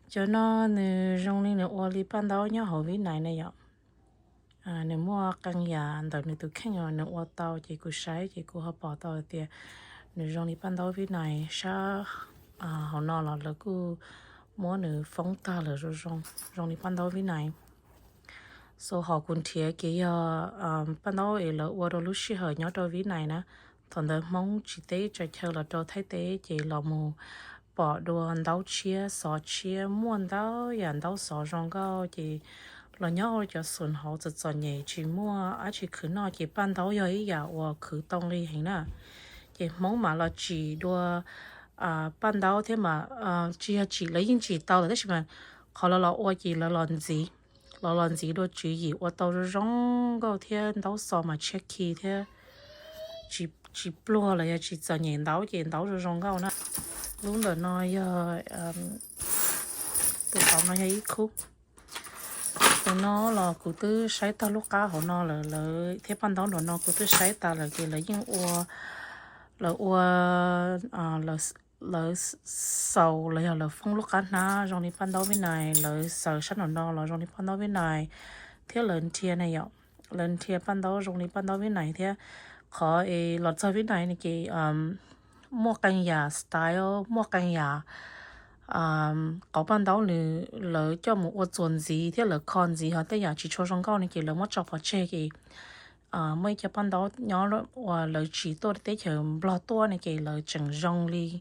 cho nó nè rong lên nè ô li ban đầu nhớ hậu vi này nè ạ nè mua căn nhà đợt nè tụi khách nhỏ nè ô tàu chỉ cứ sấy chỉ cứ hấp bỏ tàu thì nè rong li ban đầu vi này sa họ nói là cứ mua nè phóng ta là rong rong li ban đầu vi này so họ cũng thiệt cái ban đầu ấy là ô đồ lúc xưa họ nhớ đồ vi này nè thằng đó mong chỉ tế cho chơi là đồ thay tế chỉ là mù bỏ đồ đau chia sọ chia muôn đau yàn đau sọ rong cao chỉ là nhớ cho xuân họ rất rất nhẹ chỉ mua chỉ cứ nói chỉ ban đầu giờ ấy ya và cứ tông đi hình nè chỉ mong mà là chỉ đồ ban đầu thế mà chỉ lấy những chỉ tao là thế mà họ là ô chỉ là làm gì đồ chú ý và tao rong cao thế đau sọ mà check key thế chỉ blo là chỉ cho nhìn đau rồi rong cao nè lúc đó nói tụi họ nói ít khúc tụi nó là cụ tư sấy ta lúc cá họ nó là thế ban đầu nó cụ tư sấy ta là cái là những ua là sầu là phong lúc cá na trong đi ban đầu bên này là sầu sắt nó là trong đi ban đầu bên này thế lần thiê này ạ lần thiê ban đầu trong đi ban đầu bên này thế khó lọt sau bên này cái mua căn nhà style mua căn nhà có ban đầu là cho một ô chuẩn gì thế là con gì họ tới nhà chỉ cho trong cao này kiểu là mất chọc vào chơi cái mấy cái ban đầu nhỏ là là chỉ tôi tới chờ bao tôi này kiểu là chẳng rong li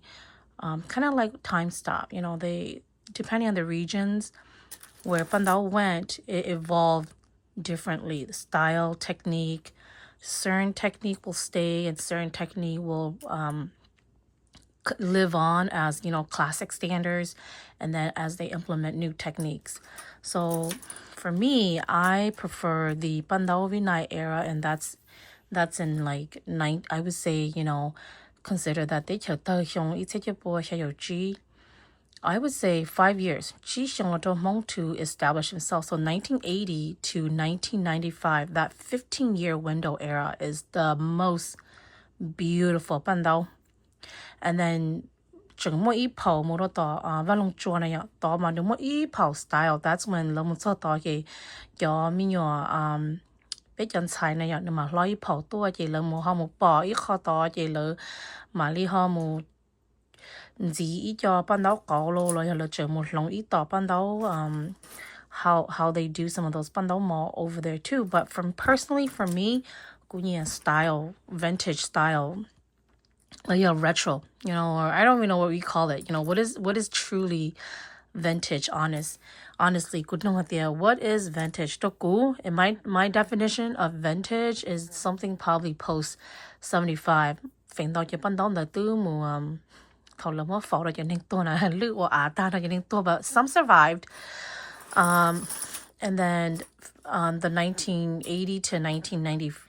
kind of like time stop you know they depending on the regions where ban đầu went it evolved differently the style technique certain technique will stay and certain technique will live on as classic standards and then as they implement new techniques. So for me, I prefer the Pandao Vinay era, and that's in like I would say, consider that they I would say 5 years. To establish himself. So 1980 to 1995, that 15-year window era is the most beautiful Pandao. And then chừng mỗi ít phao mỗi đó và long chua này đó mà nếu mỗi ít phao style that's whenเราmuốn cho đó cái cho mình nhỏ bé chân sai này nhưng mà lo ít phaoตัวchỉ là một họ một bỏ ít kho đó chỉ là mà li họ một gì ít cho ban đầu có rồi là chừng một lòng ít đó ban đầu how they do some of those ban đầu more over there too but personally for me cũng như style vintage style retro, or I don't even know what we call it. What is truly vintage, honestly, what is vintage? In my definition of vintage is something probably post 75. But some survived. And then the 1980 to 1995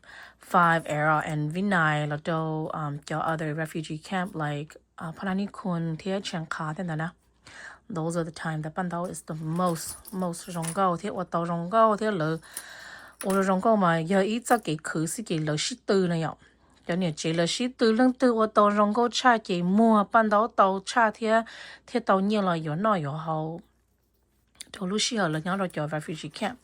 era and Vinay Lado your other refugee camp like Pananikun Tia Chiangka then those are the time that Pandao is the most rongao Tia Watao rongao Tia Le or rongao ma ya eats a gate kusi lo shi tu na yo. Then chỉ là shi tu lưng tu Watao rongao cha chỉ mua Pandao tàu cha Tia tàu nhiều là yo no yo how to lúc xưa là nhớ rồi cho refugee camp